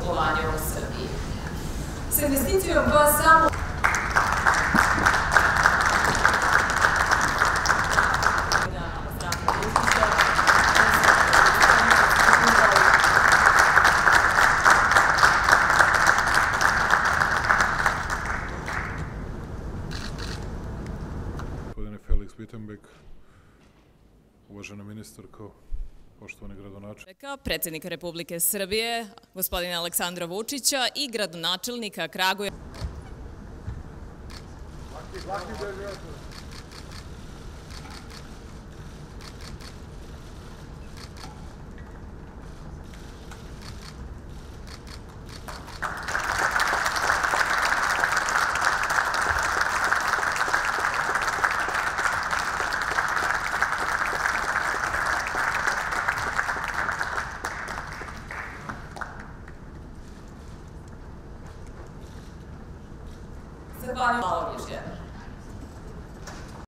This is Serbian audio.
putovanje u Srbiji. S investicijom koja samo... Gospodine Felix Wittenbeck, uvažena ministarko, poštovani gradonačelnik. Predsjednika Republike Srbije, gospodina Aleksandra Vučića i gradonačelnika Kragujevca.